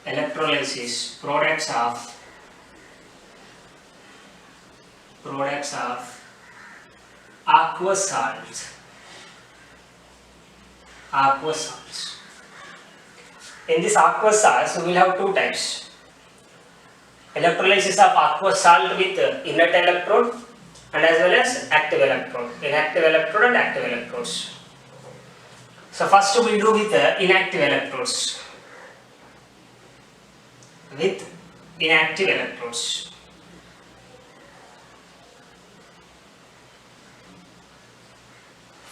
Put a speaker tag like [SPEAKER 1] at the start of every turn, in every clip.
[SPEAKER 1] electrolysis products of aqueous salts. In this aqueous salts, we will have two types. Electrolysis of aqueous salt with inert electrode and as well as active electrode. Inactive electrode and active electrodes. So first we do with inactive electrodes.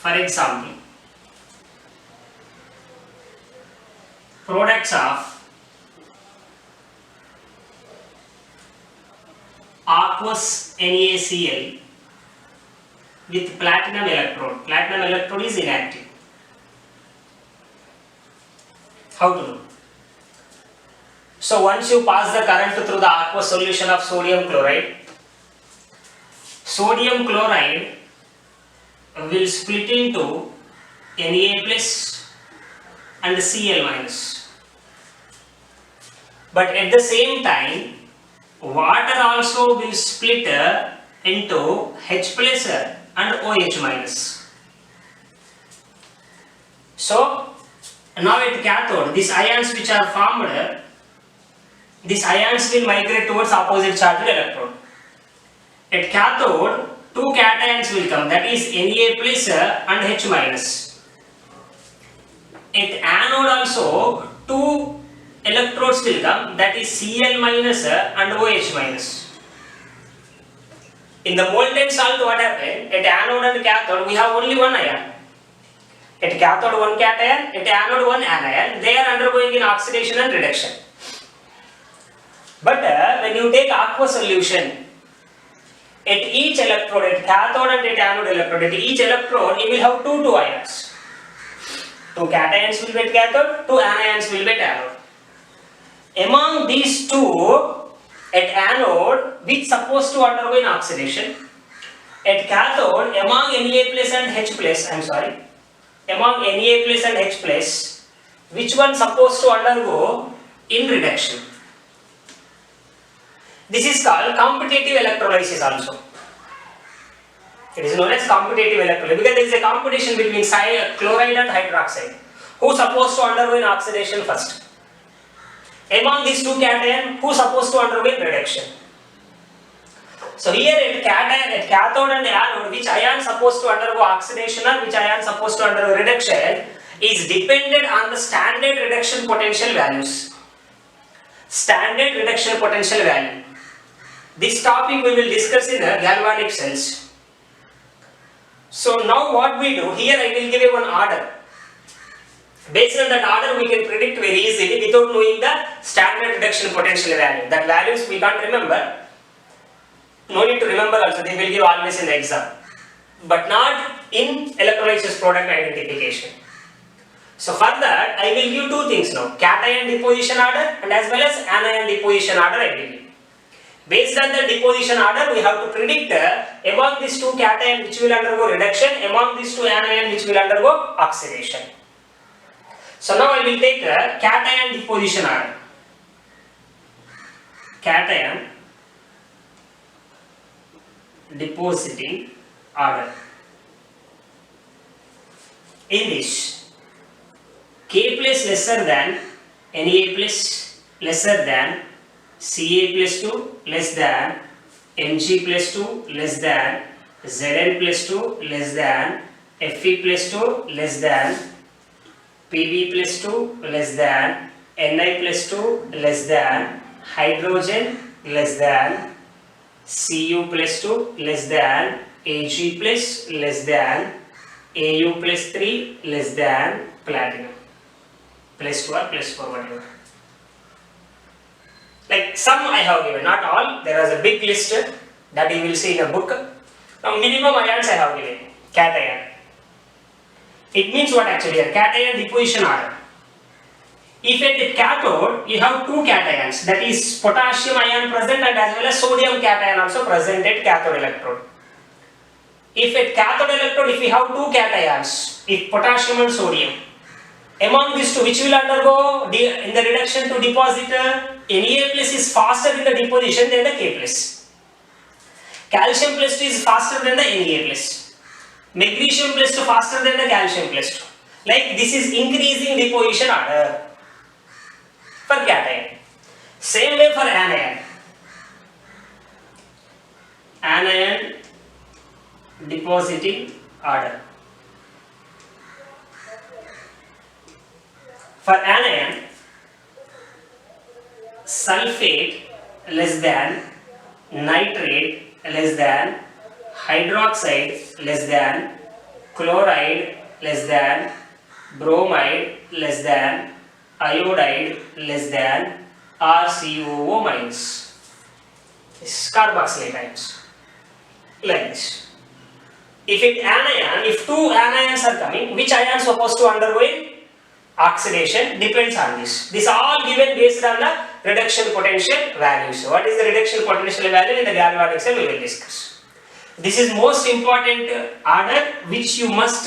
[SPEAKER 1] For example, products of aqueous NaCl with platinum electrode. Platinum electrode is inactive. How to know? So once you pass the current through the aqueous solution of sodium chloride will split into Na plus and Cl minus. But at the same time, water also will split into H plus and OH minus. So now at cathode, these ions which are formed, these ions will migrate towards opposite charged electrode. At cathode, two cations will come, that is Na plus and H minus. At anode also, two electrodes will come, that is Cl minus and OH minus. In the molten salt, what happened? At anode and cathode, we have only one ion. At cathode, one cation, at anode, one anion. They are undergoing in oxidation and reduction. But when you take aqueous solution, at each electrode, at cathode and at anode electrode, at each electrode, you will have two ions. Two cations will be at cathode, two anions will be at anode. Among these two, at anode, which supposed to undergo in oxidation, at cathode, among Na plus and H plus, among Na plus and H plus, which one supposed to undergo in reduction? This is called competitive electrolysis also. It is known as competitive electrolysis because there is a competition between chloride and hydroxide. Who is supposed to undergo in oxidation first? Among these two cations, who is supposed to undergo in reduction? So here at cathode and anode, which ion supposed to undergo oxidation and which ion supposed to undergo reduction is dependent on the standard reduction potential values. Standard reduction potential value. This topic we will discuss in galvanic cells. So now what we do, here I will give you one order. Based on that order we can predict very easily without knowing the standard reduction potential value. That values we can't remember. No need to remember also, they will give always in the exam. But not in electrolysis product identification. So for that I will give two things now. Cation deposition order and as well as anion deposition order I will give. Based on the deposition order, we have to predict among these two cations which will undergo reduction, among these two anions which will undergo oxidation. So now I will take cation deposition order. Cation depositing order. In this, K plus lesser than Na plus lesser than Ca plus 2 less than Mg plus 2 less than Zn plus 2 less than Fe plus 2 less than Pb plus 2 less than Ni plus 2 less than hydrogen less than Cu plus 2 less than Ag plus less than Au plus 3 less than platinum plus 2 or plus 4 whatever. Like some I have given, not all. There is a big list that you will see in a book. Now minimum ions I have given. Cation. It means what actually here? Cation deposition order. If at cathode you have two cations, that is potassium ion present and as well as sodium cation also present at cathode electrode. If at cathode electrode if we have two cations, if potassium and sodium, Among these two, which will undergo in the reduction to deposit, Na plus is faster in the deposition than the K plus. Calcium plus 2 is faster than the Na plus. Magnesium plus 2 faster than the calcium plus 2. Like this is increasing deposition order for cation. Same way for anion. Anion depositing order. For anion, sulfate less than, nitrate less than, hydroxide less than, chloride less than, bromide less than, iodide less than, RCOO minus. This is carboxylate ions. Like this. If two anions are coming, which ion is supposed to undergo oxidation depends on this. This all given based on the reduction potential values. What is the reduction potential value in the galvanic cell we will discuss. This is most important order which you must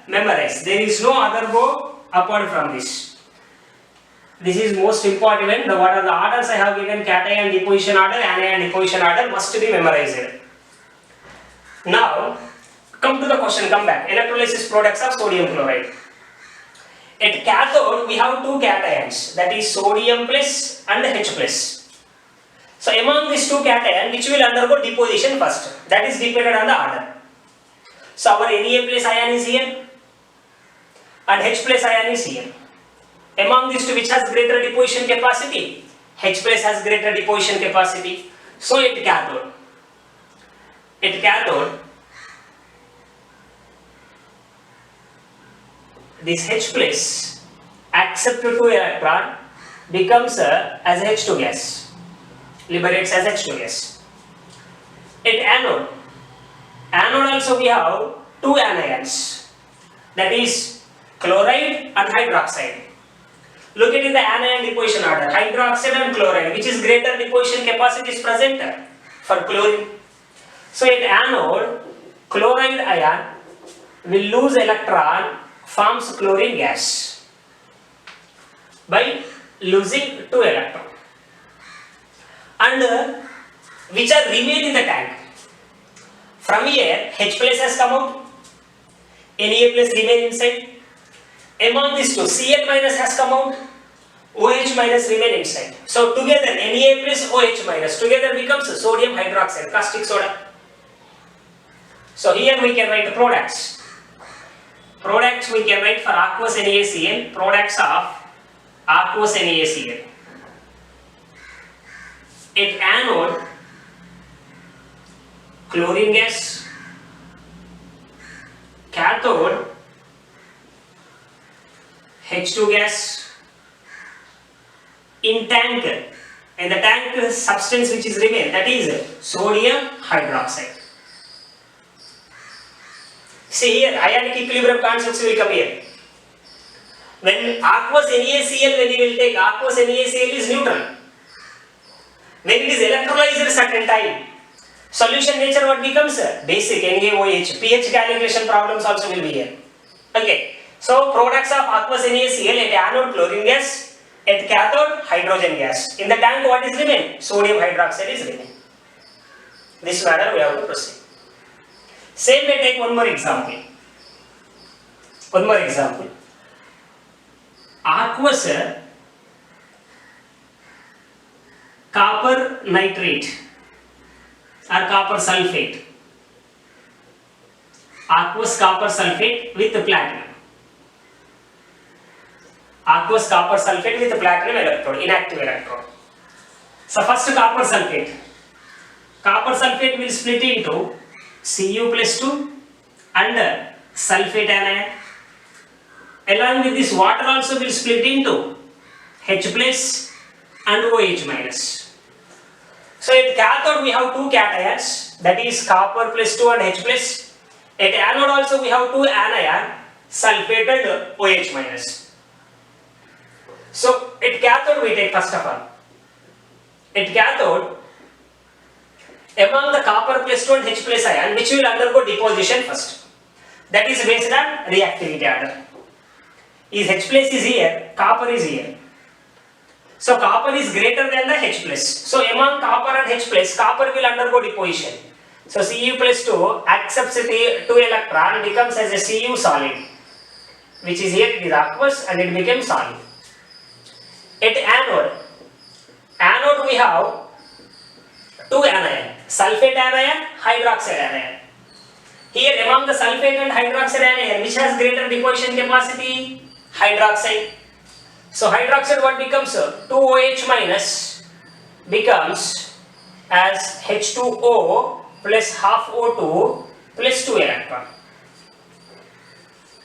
[SPEAKER 1] memorize. There is no other go apart from this. This is most important. What are the orders I have given? Cation deposition order, anion deposition order must be memorized. Now come to the question, come back. Electrolysis products of sodium chloride. At cathode we have two cations, that is sodium plus and H plus. So among these two cations, which will undergo deposition first? That is dependent on the order. So our Na plus ion is here and H plus ion is here. Among these two, which has greater deposition capacity? H plus has greater deposition capacity. So at cathode, this H plus accept to electron becomes as H2 gas, liberates as H2 gas. At anode also we have two anions, that is chloride and hydroxide. Look at in the anion deposition order, hydroxide and chloride, which is greater deposition capacity is present for chlorine. So at anode, chloride ion will lose electron, forms chlorine gas by losing 2 electron, and which are remain in the tank. From here H plus has come out, Na plus remain inside. Among these two, Cl minus has come out, OH minus remain inside. So together Na plus OH minus together becomes sodium hydroxide, caustic soda. So here we can write the products. Products we can write for aqueous NaCl, products of aqueous NaCl. At anode, chlorine gas. Cathode, H2 gas. In tank, and the tank substance which is remain, that is sodium hydroxide. See here, ionic equilibrium concepts will come here. When aqueous NaCl, when you will take aqueous NaCl is neutral. When it is electrolyzed at a certain time, solution nature what becomes? Basic NaOH. pH calibration problems also will be here. Okay. So products of aqueous NaCl, at anode chlorine gas, at cathode hydrogen gas. In the tank what is remain? Sodium hydroxide is remain. This manner we have to proceed. Same way, take one more example. Aqueous copper nitrate or copper sulfate. Aqueous copper sulfate with platinum. Aqueous copper sulfate with platinum electrode, inactive electrode. So first copper sulfate. Copper sulfate will split into Cu plus 2 and sulfate anion. Along with this, water also will split into H plus and OH minus. So at cathode we have two cations, that is copper plus 2 and H plus. At anode also we have two anion, sulfate and OH minus. So at cathode we take first of all. At cathode, among the copper plus 2 and H plus ion, which will undergo deposition first. That is based on reactivity order. is H plus is here, copper is here. So copper is greater than the H plus. So among copper and H plus, copper will undergo deposition. So Cu plus 2 accepts the 2 electron, becomes as a Cu solid, which is here, it is aqueous and it becomes solid. At anode we have two anion, sulfate anion, hydroxide anion. Here among the sulfate and hydroxide anion, which has greater deposition capacity? Hydroxide. So hydroxide what becomes? 2OH minus becomes as H2O plus half O2 plus 2 electron.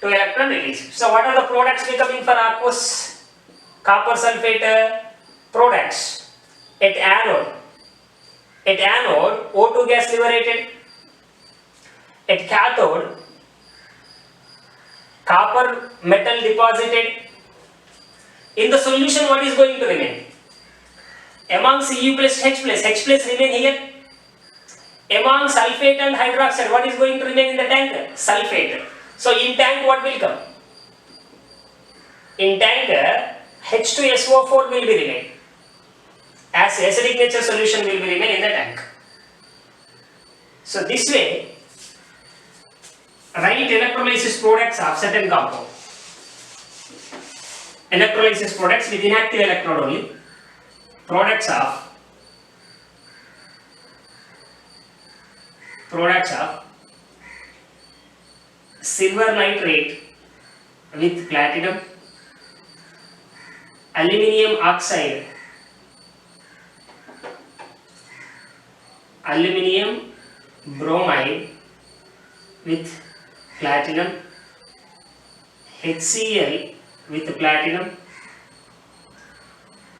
[SPEAKER 1] 2 electron release. So what are the products becoming for aqueous? Copper sulfate products. At anode O2 gas liberated. At cathode, copper metal deposited. In the solution, what is going to remain? Among Cu plus H plus remain here. Among sulfate and hydroxide, what is going to remain in the tank? Sulfate. So in tank, what will come? In tank, H2SO4 will be remain. As acidic nature solution will be remain in the tank. So this way, write electrolysis products of certain compound. Electrolysis products with inactive electrode only. Products of silver nitrate with platinum, aluminium oxide, aluminium bromide with platinum, HCl with platinum,